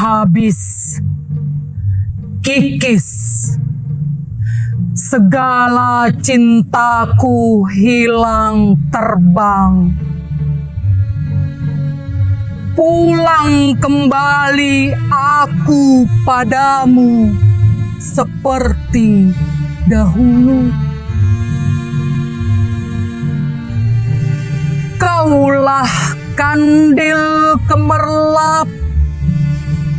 habis, kikis. Segala cintaku hilang terbang. Pulang kembali aku padamu seperti dahulu. Kaulah kandil gemerlap,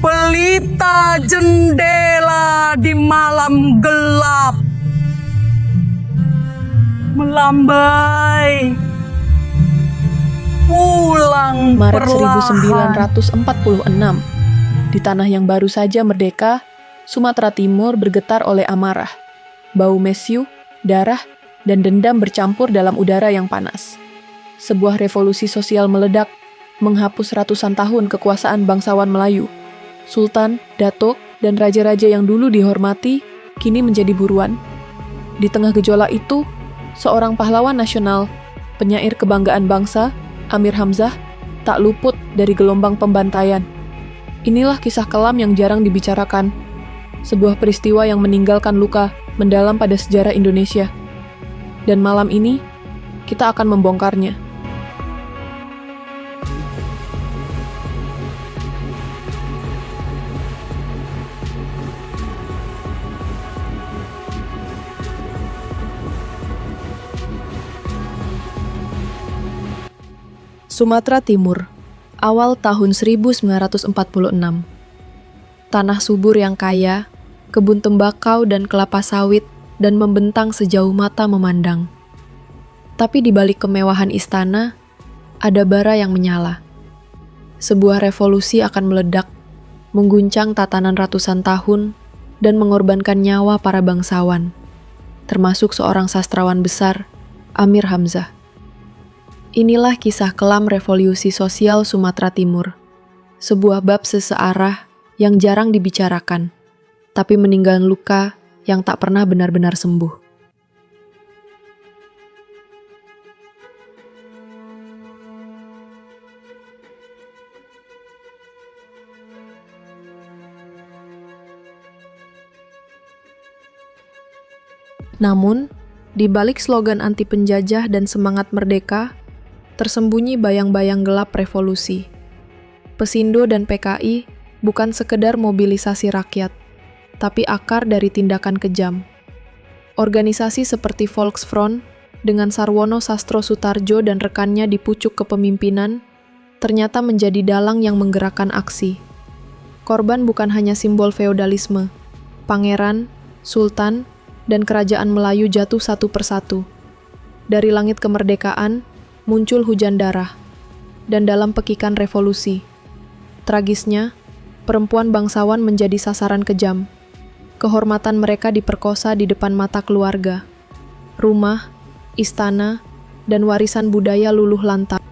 pelita jendela di malam gelap. Melambai pulang Maret perlahan. 1946, di tanah yang baru saja merdeka, Sumatera Timur bergetar oleh amarah, bau mesiu, darah, dan dendam bercampur dalam udara yang panas. Sebuah revolusi sosial meledak, menghapus ratusan tahun kekuasaan bangsawan Melayu. Sultan, datuk, dan raja-raja yang dulu dihormati, kini menjadi buruan. Di tengah gejolak itu, seorang pahlawan nasional, penyair kebanggaan bangsa, Amir Hamzah, tak luput dari gelombang pembantaian. Inilah kisah kelam yang jarang dibicarakan. Sebuah peristiwa yang meninggalkan luka mendalam pada sejarah Indonesia. Dan malam ini, kita akan membongkarnya. Sumatera Timur, awal tahun 1946. Tanah subur yang kaya, kebun tembakau dan kelapa sawit, dan membentang sejauh mata memandang. Tapi di balik kemewahan istana, ada bara yang menyala. Sebuah revolusi akan meledak, mengguncang tatanan ratusan tahun, dan mengorbankan nyawa para bangsawan, termasuk seorang sastrawan besar, Amir Hamzah. Inilah kisah kelam revolusi sosial Sumatera Timur, sebuah bab sesearah yang jarang dibicarakan, tapi meninggalkan luka yang tak pernah benar-benar sembuh. Namun, di balik slogan anti penjajah dan semangat merdeka, tersembunyi bayang-bayang gelap revolusi. Pesindo dan PKI bukan sekedar mobilisasi rakyat, tapi akar dari tindakan kejam. Organisasi seperti Volksfront dengan Sarwono Sastro Sutarjo dan rekannya di pucuk kepemimpinan ternyata menjadi dalang yang menggerakkan aksi. Korban bukan hanya simbol feodalisme, pangeran, sultan, dan kerajaan Melayu jatuh satu persatu. Dari langit kemerdekaan, muncul hujan darah, dan dalam pekikan revolusi. Tragisnya, perempuan bangsawan menjadi sasaran kejam. Kehormatan mereka diperkosa di depan mata keluarga. Rumah, istana, dan warisan budaya luluh lantak.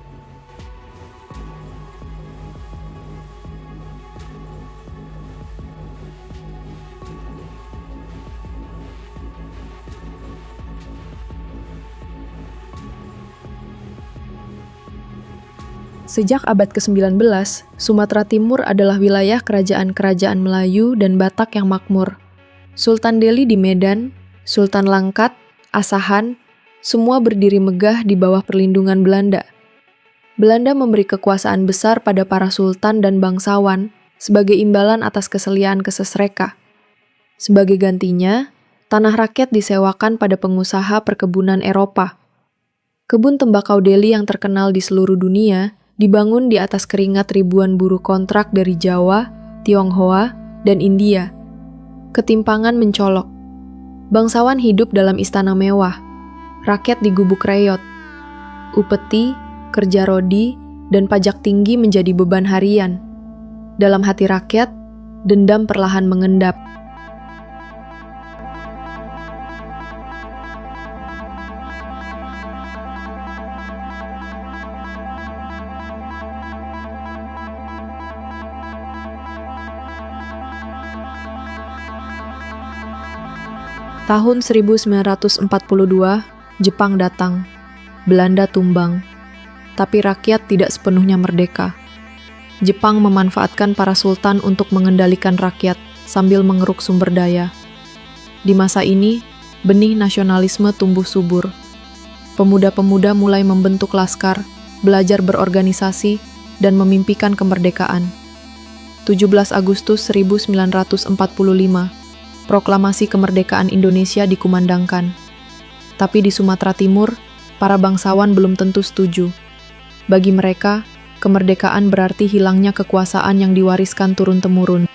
Sejak abad ke-19, Sumatera Timur adalah wilayah kerajaan-kerajaan Melayu dan Batak yang makmur. Sultan Delhi di Medan, Sultan Langkat, Asahan, semua berdiri megah di bawah perlindungan Belanda. Belanda memberi kekuasaan besar pada para sultan dan bangsawan sebagai imbalan atas keseliaan kesesreka. Sebagai gantinya, tanah rakyat disewakan pada pengusaha perkebunan Eropa. Kebun tembakau Delhi yang terkenal di seluruh dunia dibangun di atas keringat ribuan buruh kontrak dari Jawa, Tionghoa, dan India. Ketimpangan mencolok. Bangsawan hidup dalam istana mewah. Rakyat digubuk reyot. Upeti, kerja rodi, dan pajak tinggi menjadi beban harian. Dalam hati rakyat, dendam perlahan mengendap. Tahun 1942, Jepang datang. Belanda tumbang. Tapi rakyat tidak sepenuhnya merdeka. Jepang memanfaatkan para sultan untuk mengendalikan rakyat sambil mengeruk sumber daya. Di masa ini, benih nasionalisme tumbuh subur. Pemuda-pemuda mulai membentuk laskar, belajar berorganisasi, dan memimpikan kemerdekaan. 17 Agustus 1945, proklamasi kemerdekaan Indonesia dikumandangkan. Tapi di Sumatera Timur, para bangsawan belum tentu setuju. Bagi mereka, kemerdekaan berarti hilangnya kekuasaan yang diwariskan turun-temurun.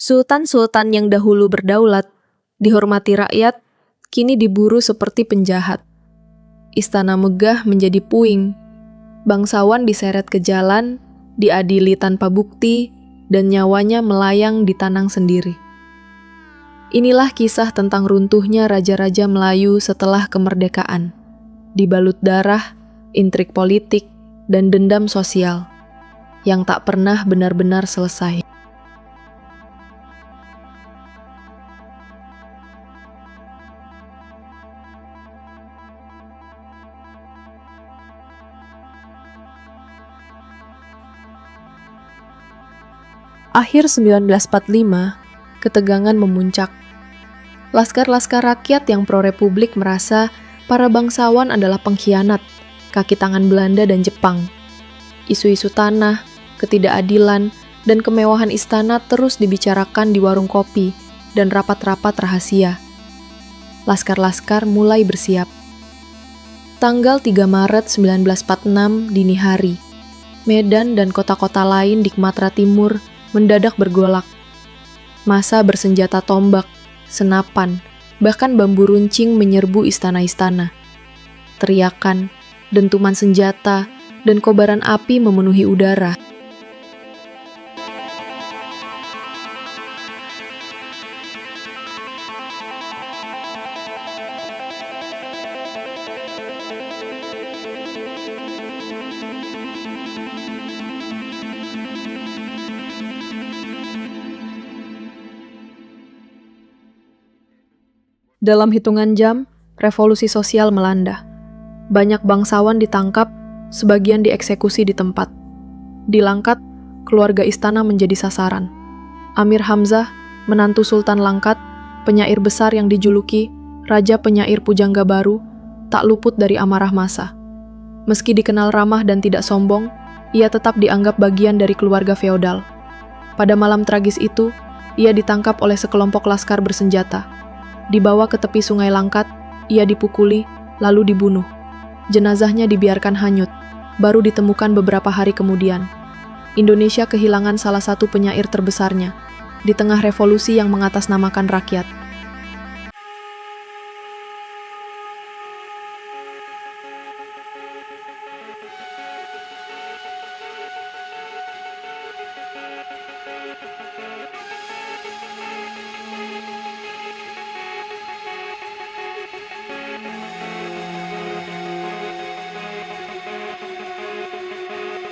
Sultan-sultan yang dahulu berdaulat, dihormati rakyat, kini diburu seperti penjahat. Istana megah menjadi puing. Bangsawan diseret ke jalan, diadili tanpa bukti, dan nyawanya melayang di tanang sendiri. Inilah kisah tentang runtuhnya raja-raja Melayu setelah kemerdekaan. Dibalut darah, intrik politik, dan dendam sosial yang tak pernah benar-benar selesai. Akhir 1945, ketegangan memuncak. Laskar-laskar rakyat yang pro-republik merasa para bangsawan adalah pengkhianat, kaki tangan Belanda dan Jepang. Isu-isu tanah, ketidakadilan, dan kemewahan istana terus dibicarakan di warung kopi dan rapat-rapat rahasia. Laskar-laskar mulai bersiap. Tanggal 3 Maret 1946 dini hari, Medan dan kota-kota lain di Sumatera Timur mendadak bergolak. Massa bersenjata tombak, senapan, bahkan bambu runcing menyerbu istana-istana. Teriakan, dentuman senjata, dan kobaran api memenuhi udara. Dalam hitungan jam, revolusi sosial melanda. Banyak bangsawan ditangkap, sebagian dieksekusi di tempat. Di Langkat, keluarga istana menjadi sasaran. Amir Hamzah, menantu Sultan Langkat, penyair besar yang dijuluki Raja Penyair Pujangga Baru, tak luput dari amarah massa. Meski dikenal ramah dan tidak sombong, ia tetap dianggap bagian dari keluarga feodal. Pada malam tragis itu, ia ditangkap oleh sekelompok laskar bersenjata. Dibawa ke tepi sungai Langkat, ia dipukuli, lalu dibunuh. Jenazahnya dibiarkan hanyut, baru ditemukan beberapa hari kemudian. Indonesia kehilangan salah satu penyair terbesarnya, di tengah revolusi yang mengatasnamakan rakyat.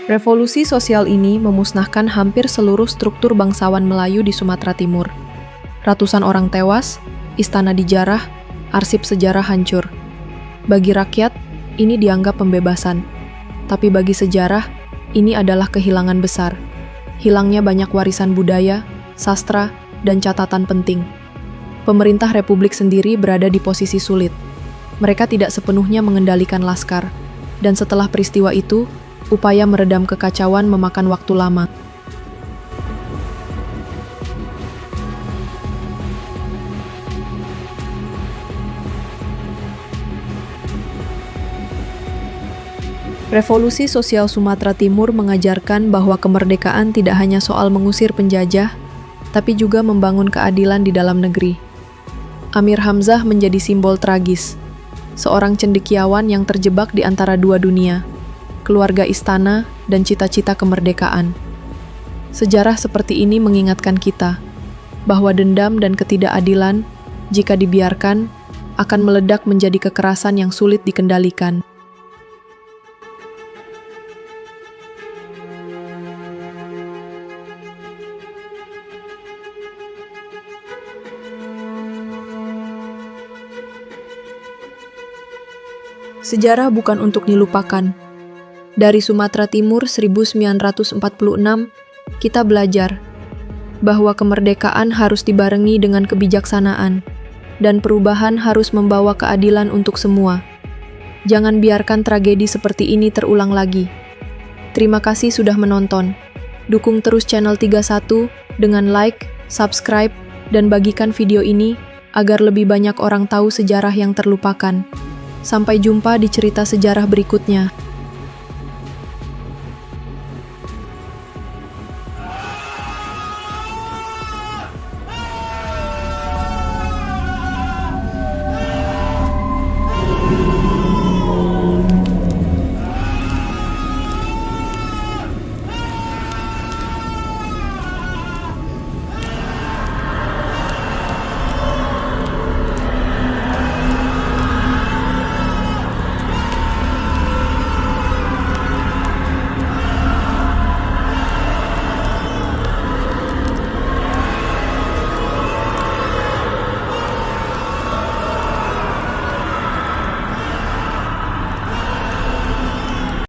Revolusi sosial ini memusnahkan hampir seluruh struktur bangsawan Melayu di Sumatera Timur. Ratusan orang tewas, istana dijarah, arsip sejarah hancur. Bagi rakyat, ini dianggap pembebasan. Tapi bagi sejarah, ini adalah kehilangan besar. Hilangnya banyak warisan budaya, sastra, dan catatan penting. Pemerintah Republik sendiri berada di posisi sulit. Mereka tidak sepenuhnya mengendalikan laskar. Dan setelah peristiwa itu, upaya meredam kekacauan memakan waktu lama. Revolusi sosial Sumatera Timur mengajarkan bahwa kemerdekaan tidak hanya soal mengusir penjajah, tapi juga membangun keadilan di dalam negeri. Amir Hamzah menjadi simbol tragis, seorang cendekiawan yang terjebak di antara dua dunia, keluarga istana dan cita-cita kemerdekaan. Sejarah seperti ini mengingatkan kita bahwa dendam dan ketidakadilan, jika dibiarkan, akan meledak menjadi kekerasan yang sulit dikendalikan. Sejarah bukan untuk dilupakan. Dari Sumatera Timur 1946, kita belajar bahwa kemerdekaan harus dibarengi dengan kebijaksanaan, dan perubahan harus membawa keadilan untuk semua. Jangan biarkan tragedi seperti ini terulang lagi. Terima kasih sudah menonton. Dukung terus channel 31 dengan like, subscribe, dan bagikan video ini agar lebih banyak orang tahu sejarah yang terlupakan. Sampai jumpa di cerita sejarah berikutnya.